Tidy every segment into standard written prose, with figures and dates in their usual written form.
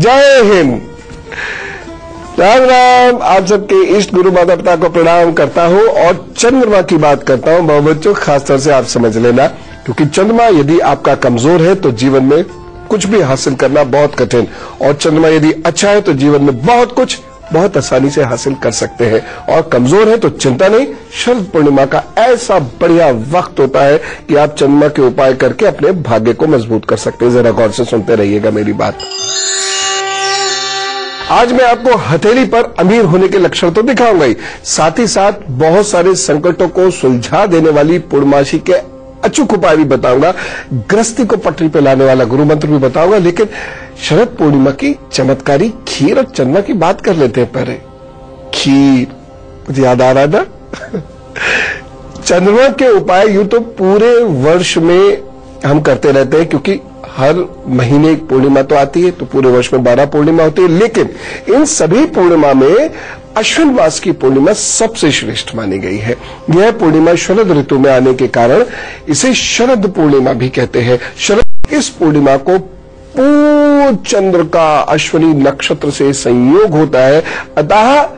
जय हिंद। राम राम। आप सबके इष्ट गुरु माता पिता को प्रणाम करता हूं और चंद्रमा की बात करता हूं। बहुत बच्चों, खासतौर से आप समझ लेना, क्योंकि चंद्रमा यदि आपका कमजोर है तो जीवन में कुछ भी हासिल करना बहुत कठिन, और चंद्रमा यदि अच्छा है तो जीवन में बहुत कुछ बहुत आसानी से हासिल कर सकते हैं। और कमजोर है तो चिंता नहीं, शरद पूर्णिमा का ऐसा बढ़िया वक्त होता है कि आप चंद्रमा के उपाय करके अपने भाग्य को मजबूत कर सकते हैं। जरा गौर से सुनते रहिएगा मेरी बात। आज मैं आपको हथेली पर अमीर होने के लक्षण तो दिखाऊंगा ही, साथ ही साथ बहुत सारे संकटों को सुलझा देने वाली पूर्णमासी के अचूक उपाय भी बताऊंगा, गृहस्थी को पटरी पे लाने वाला गुरु मंत्र भी बताऊंगा। लेकिन शरद पूर्णिमा की चमत्कारी खीर और चंद्रमा की बात कर लेते हैं। पहले खीर कुछ याद आ रहा था। चंद्रमा के उपाय यूं तो पूरे वर्ष में हम करते रहते हैं, क्योंकि हर महीने एक पूर्णिमा तो आती है, तो पूरे वर्ष में 12 पूर्णिमा होती है। लेकिन इन सभी पूर्णिमा में अश्विन मास की पूर्णिमा सबसे श्रेष्ठ मानी गई है। यह पूर्णिमा शरद ऋतु में आने के कारण इसे शरद पूर्णिमा भी कहते हैं। शरद इस पूर्णिमा को पूर्ण चंद्र का अश्विनी नक्षत्र से संयोग होता है, अतः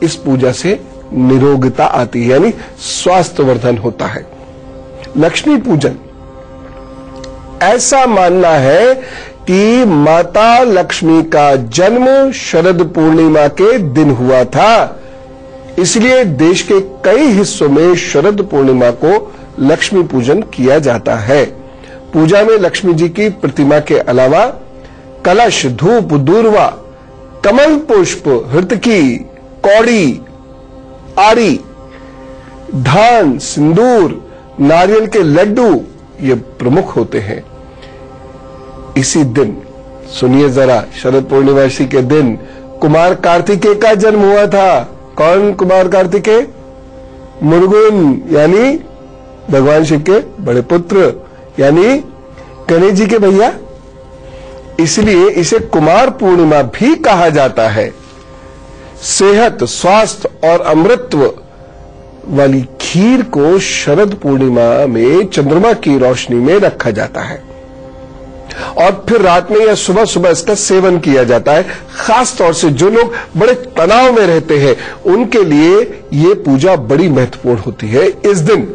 इस पूजा से निरोगता आती है, यानी स्वास्थ्यवर्धन होता है। लक्ष्मी पूजन, ऐसा मानना है कि माता लक्ष्मी का जन्म शरद पूर्णिमा के दिन हुआ था, इसलिए देश के कई हिस्सों में शरद पूर्णिमा को लक्ष्मी पूजन किया जाता है। पूजा में लक्ष्मी जी की प्रतिमा के अलावा कलश, धूप, दूर्वा, कमल पुष्प, हृतकी, कौड़ी, आरी, धान, सिंदूर, नारियल के लड्डू ये प्रमुख होते हैं। इसी दिन सुनिए जरा, शरद पूर्णिमासी के दिन कुमार कार्तिकेय का जन्म हुआ था। कौन कुमार कार्तिकेय? मुर्गुन, यानी भगवान शिव के बड़े पुत्र, यानी गणेश जी के भैया। इसलिए इसे कुमार पूर्णिमा भी कहा जाता है। सेहत, स्वास्थ्य और अमृतत्व वाली खीर को शरद पूर्णिमा में चंद्रमा की रोशनी में रखा जाता है और फिर रात में या सुबह सुबह इसका सेवन किया जाता है। खास तौर से जो लोग बड़े तनाव में रहते हैं उनके लिए ये पूजा बड़ी महत्वपूर्ण होती है। इस दिन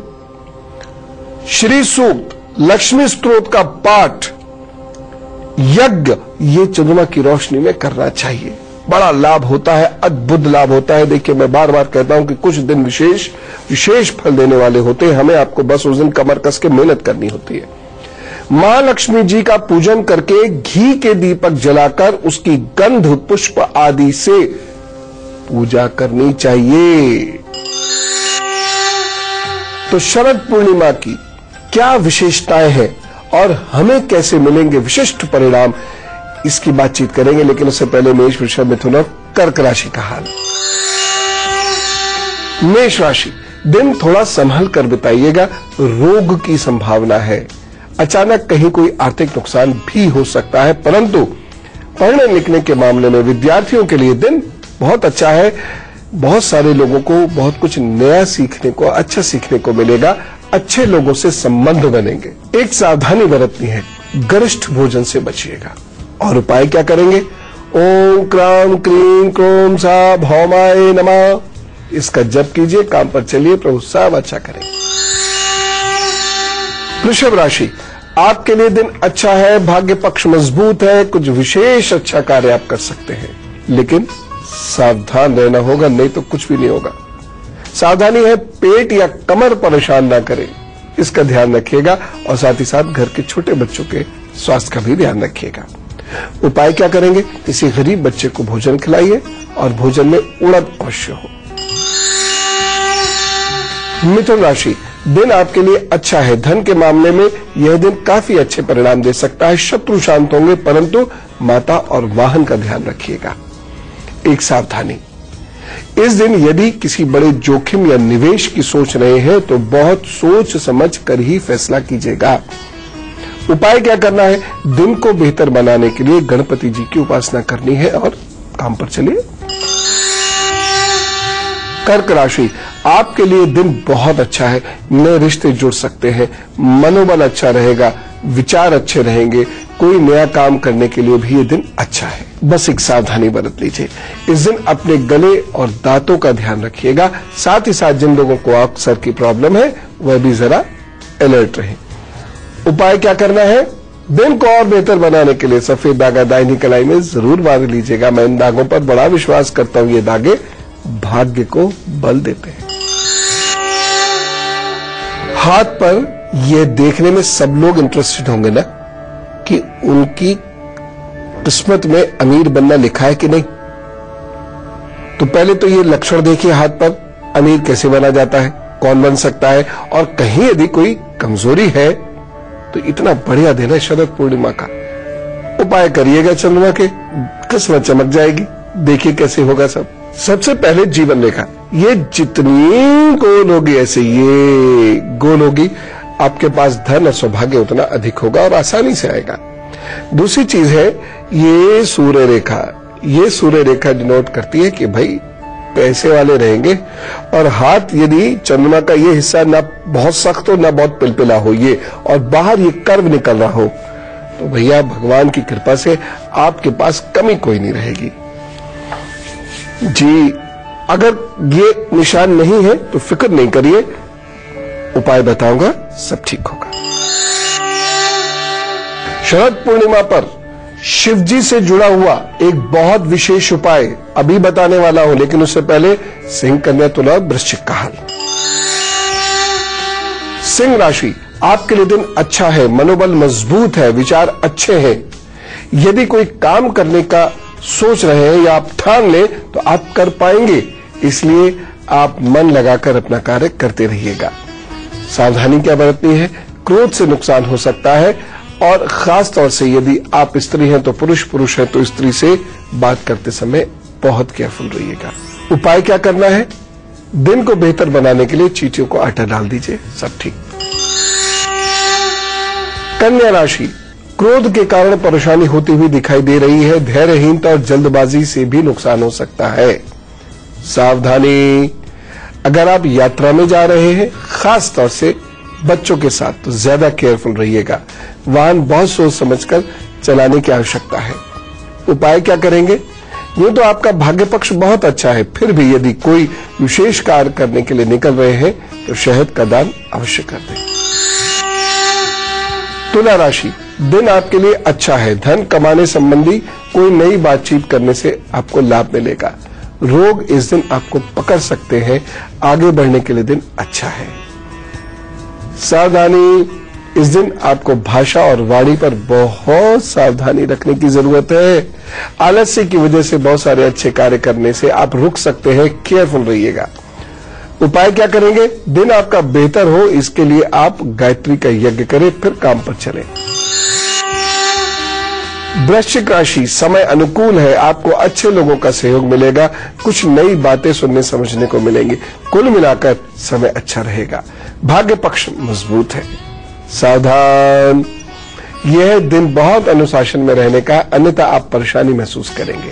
श्री सूक्त, लक्ष्मी स्तोत्र का पाठ, यज्ञ ये चंद्रमा की रोशनी में करना चाहिए। बड़ा लाभ होता है, अद्भुत लाभ होता है। देखिए, मैं बार बार कहता हूं कि कुछ दिन विशेष फल देने वाले होते हैं। हमें आपको बस उस दिन कमर कस के मेहनत करनी होती है। मां लक्ष्मी जी का पूजन करके घी के दीपक जलाकर उसकी गंध, पुष्प आदि से पूजा करनी चाहिए। तो शरद पूर्णिमा की क्या विशेषताएं हैं और हमें कैसे मिलेंगे विशिष्ट परिणाम, इसकी बातचीत करेंगे। लेकिन उससे पहले मेष, वृषभ, मिथुन और कर्क राशि का हाल। मेष राशि, दिन थोड़ा संभल कर बिताइएगा। रोग की संभावना है, अचानक कहीं कोई आर्थिक नुकसान भी हो सकता है, परंतु पढ़ने लिखने के मामले में विद्यार्थियों के लिए दिन बहुत अच्छा है। बहुत सारे लोगों को बहुत कुछ नया सीखने को, अच्छा सीखने को मिलेगा। अच्छे लोगों से संबंध बनेंगे। एक सावधानी बरतनी है, गरिष्ठ भोजन से बचिएगा। और उपाय क्या करेंगे? ओम क्राम क्रीम क्रोम सा भौमाय नमः, इसका जप कीजिए, काम पर चलिए, प्रभु सब अच्छा करेंगे। वृषभ राशि, आपके लिए दिन अच्छा है, भाग्य पक्ष मजबूत है, कुछ विशेष अच्छा कार्य आप कर सकते हैं, लेकिन सावधान रहना होगा, नहीं तो कुछ भी नहीं होगा। सावधानी है, पेट या कमर परेशान ना करे, इसका ध्यान रखिएगा। और साथ ही साथ घर के छोटे बच्चों के स्वास्थ्य का भी ध्यान रखिएगा। उपाय क्या करेंगे? किसी गरीब बच्चे को भोजन खिलाइए और भोजन में उड़द अवश्य हो। मिथुन राशि, दिन आपके लिए अच्छा है। धन के मामले में यह दिन काफी अच्छे परिणाम दे सकता है। शत्रु शांत होंगे, परंतु माता और वाहन का ध्यान रखिएगा। एक सावधानी, इस दिन यदि किसी बड़े जोखिम या निवेश की सोच रहे हैं तो बहुत सोच समझ कर ही फैसला कीजिएगा। उपाय क्या करना है? दिन को बेहतर बनाने के लिए गणपति जी की उपासना करनी है और काम पर चलिए। कर्क राशि, आपके लिए दिन बहुत अच्छा है। नए रिश्ते जुड़ सकते हैं, मनोबल अच्छा रहेगा, विचार अच्छे रहेंगे, कोई नया काम करने के लिए भी ये दिन अच्छा है। बस एक सावधानी बरत लीजिए, इस दिन अपने गले और दांतों का ध्यान रखिएगा। साथ ही साथ जिन लोगों को अक्सर की प्रॉब्लम है वह भी जरा अलर्ट रहे। उपाय क्या करना है? दिन को और बेहतर बनाने के लिए सफेद धागा दाहिनी कलाई में जरूर बांध लीजिएगा। मैं इन धागों पर बड़ा विश्वास करता हूं, ये धागे भाग्य को बल देते हैं। हाथ पर यह देखने में सब लोग इंटरेस्टेड होंगे ना कि उनकी किस्मत में अमीर बनना लिखा है कि नहीं। तो पहले तो ये लक्षण देखिए हाथ पर, अमीर कैसे बना जाता है, कौन बन सकता है, और कहीं यदि कोई कमजोरी है तो इतना बढ़िया दिन है शरद पूर्णिमा का। उपाय करिएगा चंद्रमा के, किस्मत चमक जाएगी। देखिए कैसे होगा सब। सबसे पहले जीवन रेखा, ये जितनी गोल होगी, ऐसे ये गोल होगी, आपके पास धन और सौभाग्य उतना अधिक होगा और आसानी से आएगा। दूसरी चीज है ये सूर्य रेखा। ये सूर्य रेखा डिनोट करती है कि भाई पैसे वाले रहेंगे। और हाथ यदि चंद्रमा का ये हिस्सा ना बहुत सख्त हो ना बहुत पिलपिला हो, ये और बाहर ये कर्व निकल रहा हो, तो भैया भगवान की कृपा से आपके पास कमी कोई नहीं रहेगी जी। अगर ये निशान नहीं है तो फिक्र नहीं करिए, उपाय बताऊंगा, सब ठीक होगा। शरद पूर्णिमा पर शिव जी से जुड़ा हुआ एक बहुत विशेष उपाय अभी बताने वाला हूं, लेकिन उससे पहले सिंह, कन्या, तुला, वृश्चिक का हाल। सिंह राशि, आपके लिए दिन अच्छा है, मनोबल मजबूत है, विचार अच्छे हैं। यदि कोई काम करने का सोच रहे हैं या आप ठान लें तो आप कर पाएंगे, इसलिए आप मन लगाकर अपना कार्य करते रहिएगा। सावधानी क्या बरतनी है? क्रोध से नुकसान हो सकता है, और खास तौर से यदि आप स्त्री हैं तो पुरुष है तो स्त्री से बात करते समय बहुत केयरफुल रहिएगा। उपाय क्या करना है? दिन को बेहतर बनाने के लिए चींटियों को आटा डाल दीजिए, सब ठीक। कन्या राशि, क्रोध के कारण परेशानी होती हुई दिखाई दे रही है। धैर्यहीनता और जल्दबाजी से भी नुकसान हो सकता है। सावधानी, अगर आप यात्रा में जा रहे हैं, खास तौर से बच्चों के साथ, तो ज्यादा केयरफुल रहिएगा। वाहन बहुत सोच समझकर चलाने की आवश्यकता है। उपाय क्या करेंगे? ये तो आपका भाग्य पक्ष बहुत अच्छा है, फिर भी यदि कोई विशेष कार्य करने के लिए निकल रहे हैं तो शहद का दान अवश्य कर दें। तुला राशि, दिन आपके लिए अच्छा है। धन कमाने संबंधी कोई नई बातचीत करने से आपको लाभ मिलेगा। रोग इस दिन आपको पकड़ सकते हैं, आगे बढ़ने के लिए दिन अच्छा है। सावधानी, इस दिन आपको भाषा और वाणी पर बहुत सावधानी रखने की जरूरत है। आलस्य की वजह से बहुत सारे अच्छे कार्य करने से आप रुक सकते हैं, केयरफुल रहिएगा। उपाय क्या करेंगे? दिन आपका बेहतर हो इसके लिए आप गायत्री का यज्ञ करें, फिर काम पर चलें। वृश्चिक राशि, समय अनुकूल है, आपको अच्छे लोगों का सहयोग मिलेगा, कुछ नई बातें सुनने समझने को मिलेंगी। कुल मिलाकर समय अच्छा रहेगा। भाग्य पक्ष मजबूत है। सावधान, यह दिन बहुत अनुशासन में रहने का, अन्यथा आप परेशानी महसूस करेंगे।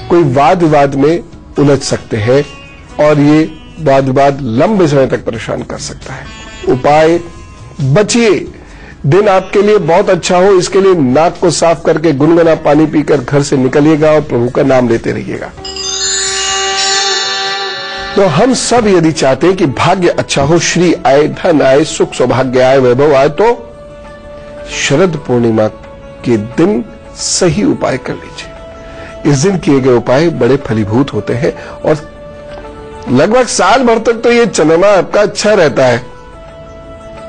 कोई वाद विवाद में उलझ सकते हैं और ये वाद विवाद लंबे समय तक परेशान कर सकता है। उपाय, बचिए। दिन आपके लिए बहुत अच्छा हो इसके लिए नाक को साफ करके गुनगुना पानी पीकर घर से निकलिएगा और प्रभु का नाम लेते रहिएगा। तो हम सब यदि चाहते हैं कि भाग्य अच्छा हो, श्री आए, धन आए, सुख सौभाग्य आए, वैभव आए, तो शरद पूर्णिमा के दिन सही उपाय कर लीजिए। इस दिन किए गए उपाय बड़े फलीभूत होते हैं और लगभग साल भर तक तो ये चंद्रमा आपका अच्छा रहता है।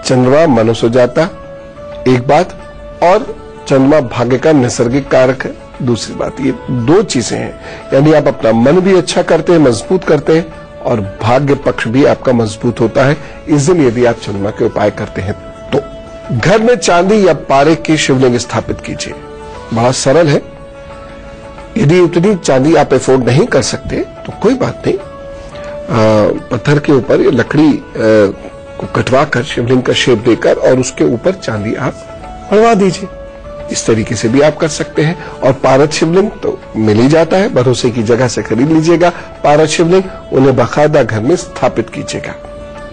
चंद्रमा मनुष्य जाता एक बात, और चंद्रमा भाग्य का नैसर्गिक कारक है दूसरी बात। ये दो चीजें हैं, यानी आप अपना मन भी अच्छा करते हैं, मजबूत करते हैं, और भाग्य पक्ष भी आपका मजबूत होता है इस दिन यदि आप चंद्रमा के उपाय करते हैं तो। घर में चांदी या पारे की शिवलिंग स्थापित कीजिए, बड़ा सरल है। यदि उतनी चांदी आप अफोर्ड नहीं कर सकते तो कोई बात नहीं, पत्थर के ऊपर या लकड़ी को कटवा कर शिवलिंग का शेप देकर और उसके ऊपर चांदी आप मढ़वा दीजिए। इस तरीके से भी आप कर सकते हैं। और पारद शिवलिंग तो मिल ही जाता है, भरोसे की जगह से खरीद लीजिएगा पारद शिवलिंग, उन्हें बाकायदा घर में स्थापित कीजिएगा,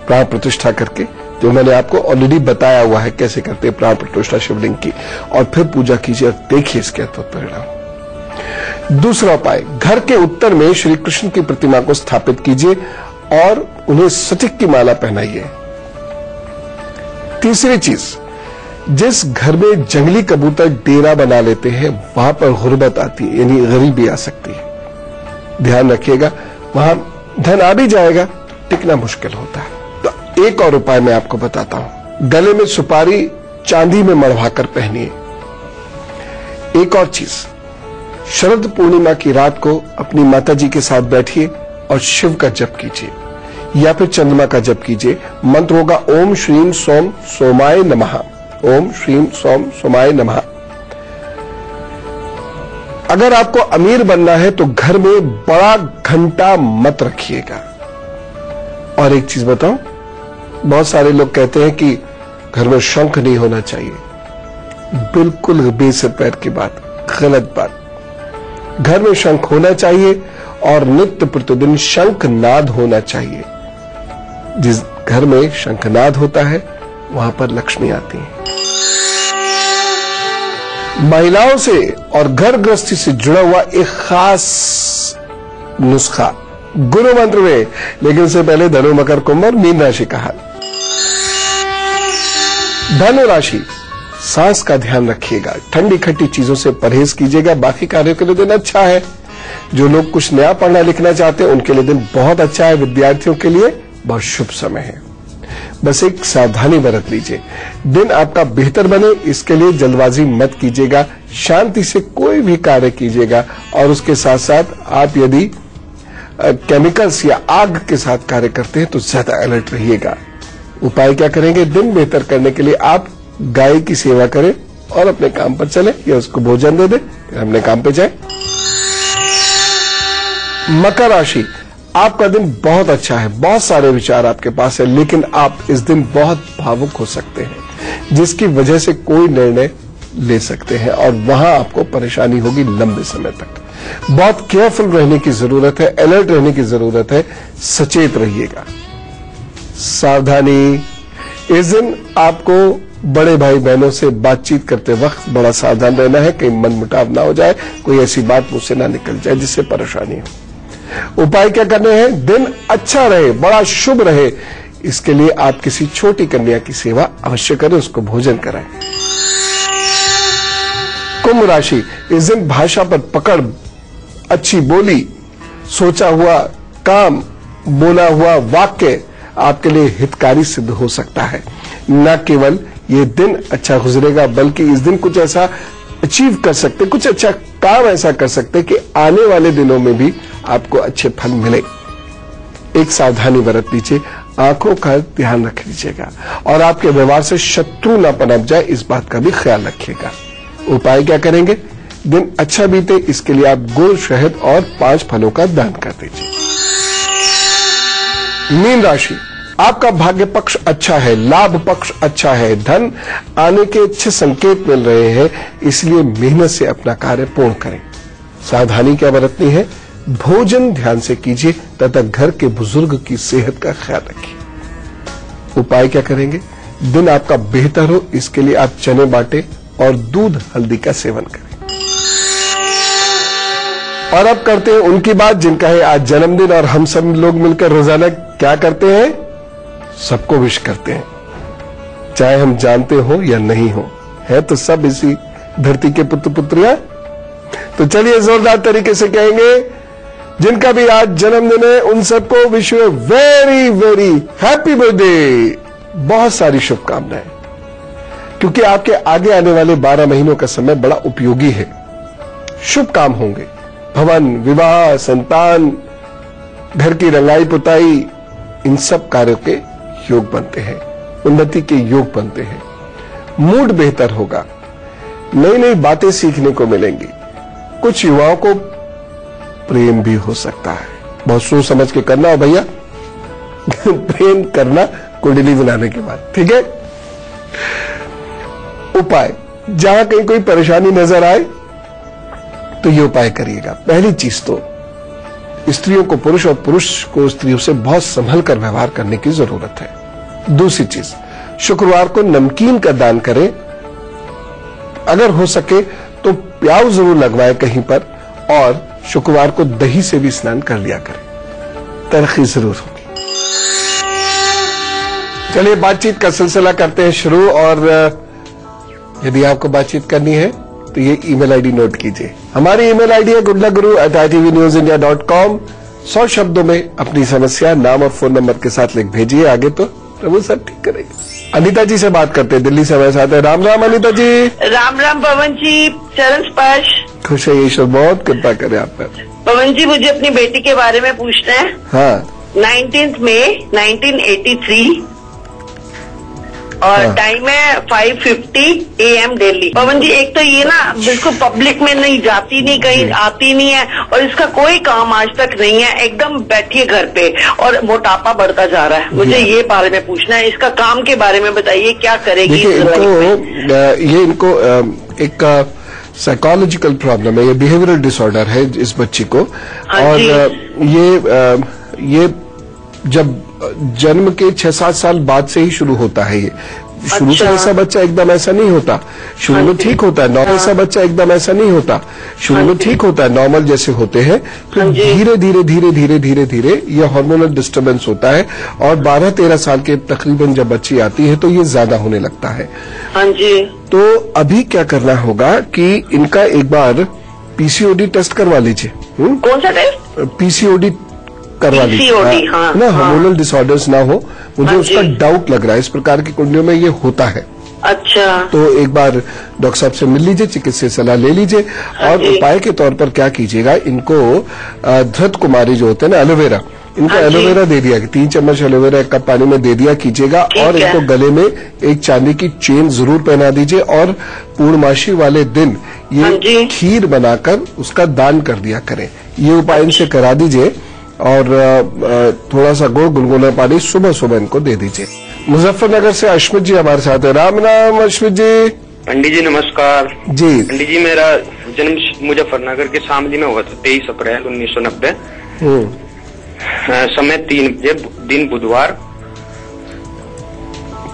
प्राण प्रतिष्ठा करके जो मैंने आपको ऑलरेडी बताया हुआ है कैसे करते हैं प्राण प्रतिष्ठा शिवलिंग की, और फिर पूजा कीजिए और देखिए इसके अद्भुत परिणाम। दूसरा उपाय, घर के उत्तर में श्री कृष्ण की प्रतिमा को स्थापित कीजिए और उन्हें स्फटिक की माला पहनाइए। तीसरी चीज, जिस घर में जंगली कबूतर डेरा बना लेते हैं वहां पर गुर्बत आती है, यानी गरीबी आ सकती है। ध्यान रखिएगा, वहां धन आ भी जाएगा, टिकना मुश्किल होता है। तो एक और उपाय मैं आपको बताता हूं, गले में सुपारी चांदी में मढ़वाकर पहनिए। एक और चीज, शरद पूर्णिमा की रात को अपनी माता जी के साथ बैठिए और शिव का जप कीजिए या फिर चंद्रमा का जप कीजिए। मंत्र होगा ओम श्रीम सोम सोमाय नमः, ओम श्रीम सोम सोमाय नमः। अगर आपको अमीर बनना है तो घर में बड़ा घंटा मत रखिएगा। और एक चीज बताऊं, बहुत सारे लोग कहते हैं कि घर में शंख नहीं होना चाहिए। बिल्कुल बेसिर पैर की बात, गलत बात। घर में शंख होना चाहिए और नित्य प्रतिदिन शंखनाद होना चाहिए। जिस घर में शंखनाद होता है वहां पर लक्ष्मी आती है। महिलाओं से और घर गृहस्थी से जुड़ा हुआ एक खास नुस्खा गुरु मंत्र में, लेकिन उससे पहले धनु मकर कुंभ और मीन राशि का हाल। धनु राशि, सांस का ध्यान रखिएगा, ठंडी खट्टी चीजों से परहेज कीजिएगा। बाकी कार्यों के लिए दिन अच्छा है। जो लोग कुछ नया पढ़ना लिखना चाहते हैं उनके लिए दिन बहुत अच्छा है। विद्यार्थियों के लिए बहुत शुभ समय है। बस एक सावधानी बरत लीजिए, दिन आपका बेहतर बने इसके लिए जल्दबाजी मत कीजिएगा, शांति से कोई भी कार्य कीजिएगा। और उसके साथ साथ आप यदि केमिकल्स या आग के साथ कार्य करते हैं तो ज्यादा अलर्ट रहिएगा। उपाय क्या करेंगे, दिन बेहतर करने के लिए आप गाय की सेवा करें और अपने काम पर चले या उसको भोजन दे दे, फिर अपने काम पे जाए। मकर राशि, आपका दिन बहुत अच्छा है, बहुत सारे विचार आपके पास है, लेकिन आप इस दिन बहुत भावुक हो सकते हैं जिसकी वजह से कोई निर्णय ले सकते हैं और वहां आपको परेशानी होगी लंबे समय तक। बहुत केयरफुल रहने की जरूरत है, अलर्ट रहने की जरूरत है, सचेत रहिएगा। सावधानी, इस दिन आपको बड़े भाई बहनों से बातचीत करते वक्त बड़ा सावधान रहना है, कहीं मनमुटाव ना हो जाए, कोई ऐसी बात मुझसे ना निकल जाए जिससे परेशानी हो। उपाय क्या करने हैं, दिन अच्छा रहे, बड़ा शुभ रहे, इसके लिए आप किसी छोटी कन्या की सेवा अवश्य करें, उसको भोजन कराएं। कुंभ राशि, इस दिन भाषा पर पकड़, अच्छी बोली, सोचा हुआ काम, बोला हुआ वाक्य आपके लिए हितकारी सिद्ध हो सकता है। न केवल ये दिन अच्छा गुजरेगा बल्कि इस दिन कुछ ऐसा अचीव कर सकते, कुछ अच्छा काम ऐसा कर सकते कि आने वाले दिनों में भी आपको अच्छे फल मिले। एक सावधानी बरत लीजिए, आंखों का ध्यान रख लीजिएगा और आपके व्यवहार से शत्रु न पनप जाए, इस बात का भी ख्याल रखिएगा। उपाय क्या करेंगे, दिन अच्छा बीते इसके लिए आप गुड़, शहद और 5 फलों का दान कर दीजिए। मीन राशि, आपका भाग्य पक्ष अच्छा है, लाभ पक्ष अच्छा है, धन आने के अच्छे संकेत मिल रहे हैं, इसलिए मेहनत से अपना कार्य पूर्ण करें। सावधानी क्या बरतनी है, भोजन ध्यान से कीजिए तथा घर के बुजुर्ग की सेहत का ख्याल रखिए। उपाय क्या करेंगे, दिन आपका बेहतर हो इसके लिए आप चने बाटे और दूध हल्दी का सेवन करें। और अब करते हैं उनकी बात जिनका है आज जन्मदिन और हम सब लोग मिलकर रोजाना क्या करते हैं, सबको विश करते हैं, चाहे हम जानते हो या नहीं हो, है तो सब इसी धरती के पुत्र पुत्रियां। तो चलिए जोरदार तरीके से कहेंगे, जिनका भी आज जन्मदिन है उन सबको wish you very very happy birthday, बहुत सारी शुभकामनाएं, क्योंकि आपके आगे आने वाले 12 महीनों का समय बड़ा उपयोगी है। शुभ काम होंगे, भवन, विवाह, संतान, घर की रंगाई पुताई, इन सब कार्यों के योग बनते हैं, उन्नति के योग बनते हैं। मूड बेहतर होगा, नई नई बातें सीखने को मिलेंगी। कुछ युवाओं को प्रेम भी हो सकता है, बहुत सोच समझ के करना हो भैया प्रेम करना कुंडली बनाने के बाद, ठीक है। उपाय, जहां कहीं कोई परेशानी नजर आए तो ये उपाय करिएगा। पहली चीज तो स्त्रियों को पुरुष और पुरुष को स्त्रियों से बहुत संभल कर व्यवहार करने की जरूरत है। दूसरी चीज, शुक्रवार को नमकीन का दान करें। अगर हो सके तो प्याऊ जरूर लगवाएं कहीं पर, और शुक्रवार को दही से भी स्नान कर लिया करें, तरक्की जरूर होगी। चलिए बातचीत का सिलसिला करते हैं शुरू, और यदि आपको बातचीत करनी है तो ये ईमेल आईडी नोट कीजिए। हमारी ईमेल आईडी है goodluckguru@itvnewsindia.com। 100 शब्दों में अपनी समस्या, नाम और फोन नंबर के साथ लिख भेजिए, आगे तो प्रभु सब ठीक करेंगे। अनीता जी से बात करते हैं, दिल्ली से हमारे साथ है। राम राम अनीता जी। राम राम पवन जी, चरण स्पर्श। खुश है, ईश्वर बहुत कृपा करे आप पर। पवन जी, मुझे अपनी बेटी के बारे में पूछना है। हाँ। 19 मई 1983 और हाँ। टाइम है 5:50 AM दिल्ली। पवन जी, एक तो ये ना बिल्कुल पब्लिक में नहीं जाती, नहीं कहीं आती नहीं है, और इसका कोई काम आज तक नहीं है, एकदम बैठी है घर पे, और मोटापा बढ़ता जा रहा है। मुझे ये बारे में पूछना है, इसका काम के बारे में बताइए, क्या करेगी? इनको एक साइकोलॉजिकल प्रॉब्लम है, ये बिहेवियरल डिसऑर्डर है इस बच्ची को। और ये जब जन्म के 6-7 साल बाद से ही शुरू होता है। ये शुरू से ऐसा बच्चा एकदम ऐसा नहीं होता, शुरू में ठीक होता है। नॉर्मल ऐसा बच्चा एकदम ऐसा नहीं होता, शुरू में ठीक होता है, नॉर्मल जैसे होते हैं, फिर धीरे धीरे धीरे धीरे धीरे धीरे ये हार्मोनल डिस्टर्बेंस होता है, और 12-13 साल के तकरीबन जब बच्ची आती है तो ये ज्यादा होने लगता है। तो अभी क्या करना होगा कि इनका एक बार PCOD टेस्ट करवा लीजिए। कौन सा टेस्ट? PCOD करवा लीजिए, ना हार्मोनल डिसऑर्डर्स ना हो। मुझे उसका डाउट लग रहा है, इस प्रकार की कुंडलियों में ये होता है। अच्छा। तो एक बार डॉक्टर साहब से मिल लीजिए, चिकित्सीय सलाह ले लीजिए, और उपाय के तौर पर क्या कीजिएगा, इनको धृत कुमारी जो होते हैं ना, एलोवेरा, इनको एलोवेरा दे दिया, 3 चम्मच एलोवेरा 1 कप पानी में दे दिया कीजिएगा, और इनको गले में एक चांदी की चेन जरूर पहना दीजिए, और पूर्णमासी वाले दिन ये खीर बनाकर उसका दान कर दिया करें। ये उपाय इनसे करा दीजिए, और थोड़ा सा गुड़ गुनगुना पानी सुबह सुबह इनको दे दीजिए। मुजफ्फरनगर से अश्मित जी हमारे साथ है। राम राम अश्मित जी। पंडित जी नमस्कार। जी पंडित जी, मेरा जन्म मुजफ्फरनगर के शामली में हुआ था 23 अप्रैल 1990। समय 3 बजे, दिन बुधवार।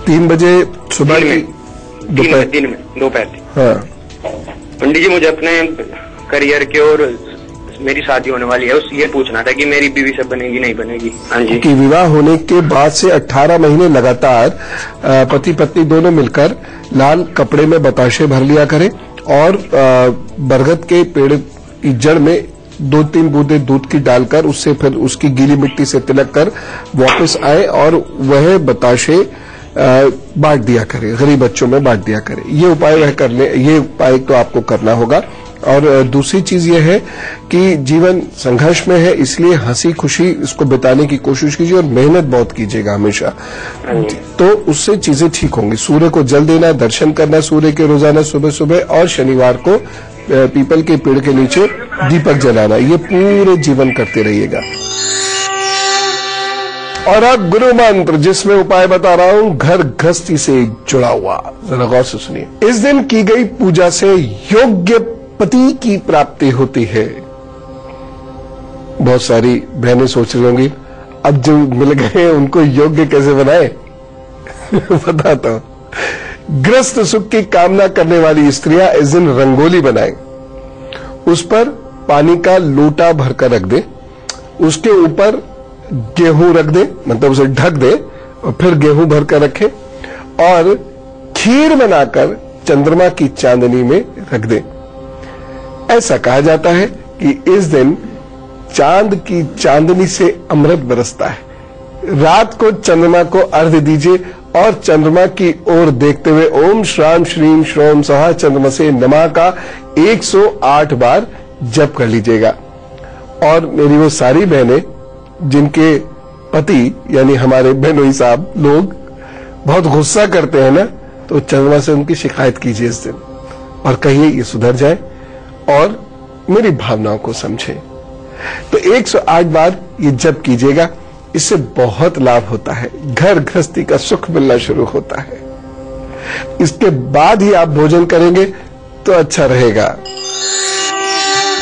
3 बजे सुबह में, दिन में दोपहर। हाँ। पंडित जी, मुझे अपने करियर के और मेरी शादी होने वाली है, ये पूछना था कि मेरी बीवी से बनेगी नहीं बनेगी। हाँ जी। कि विवाह होने के बाद से 18 महीने लगातार पति पत्नी दोनों मिलकर लाल कपड़े में बताशे भर लिया करें, और बरगद के पेड़ की जड़ में 2-3 बूंदे दूध की डालकर उससे फिर उसकी गीली मिट्टी से तिलक कर वापस आए, और वह बताशे बांट दिया करें, गरीब बच्चों में बांट दिया करें। ये उपाय वह कर ले, ये उपाय तो आपको करना होगा। और दूसरी चीज ये है कि जीवन संघर्ष में है, इसलिए हंसी खुशी इसको बिताने की कोशिश कीजिए, और मेहनत बहुत कीजिएगा हमेशा, तो उससे चीजें ठीक होंगी। सूर्य को जल देना, दर्शन करना सूर्य के रोजाना सुबह सुबह, और शनिवार को पीपल के पेड़ के नीचे दीपक जलाना, ये पूरे जीवन करते रहिएगा। और अब गुरु मंत्र, जिसमें उपाय बता रहा हूं घर गृहस्थी से जुड़ा हुआ, जरा गौर से सुनिए। इस दिन की गई पूजा से योग्य पति की प्राप्ति होती है। बहुत सारी बहनें सोच रही होंगी, अब जो मिल गए उनको योग्य कैसे बनाए। बताता हूं। गृहस्थ सुख की कामना करने वाली स्त्रियां इस दिन रंगोली बनाएं, उस पर पानी का लोटा भरकर रख दे, उसके ऊपर गेहूं रख दे, मतलब उसे ढक दे, और फिर गेहूं भरकर रखे, और खीर बनाकर चंद्रमा की चांदनी में रख दे। ऐसा कहा जाता है कि इस दिन चांद की चांदनी से अमृत बरसता है। रात को चंद्रमा को अर्घ्य दीजिए, और चंद्रमा की ओर देखते हुए ओम श्राम श्रीम श्रोम सहा चंद्रमसे नमः का 108 बार जप कर लीजिएगा। और मेरी वो सारी बहनें जिनके पति यानी हमारे बहनोई साहब लोग बहुत गुस्सा करते हैं ना, तो चंद्रमा से उनकी शिकायत कीजिए इस दिन, और कहिए ये सुधर जाए और मेरी भावनाओं को समझे। तो 108 बार ये जप कीजिएगा, इससे बहुत लाभ होता है, घर गृहस्थी का सुख मिलना शुरू होता है। इसके बाद ही आप भोजन करेंगे तो अच्छा रहेगा।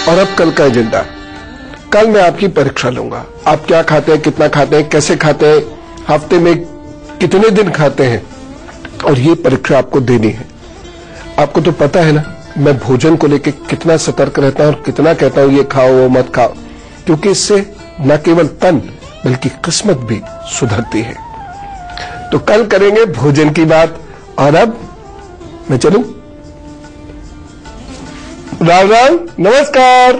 और अब कल का एजेंडा, कल मैं आपकी परीक्षा लूंगा। आप क्या खाते हैं, कितना खाते हैं, कैसे खाते हैं, हफ्ते में कितने दिन खाते हैं, और ये परीक्षा आपको देनी है। आपको तो पता है ना, मैं भोजन को लेकर कितना सतर्क रहता हूं और कितना कहता हूं ये खाओ वो मत खाओ, क्योंकि इससे न केवल तन बल्कि किस्मत भी सुधरती है। तो कल करेंगे भोजन की बात, और अब मैं चलूं। राम राम, नमस्कार।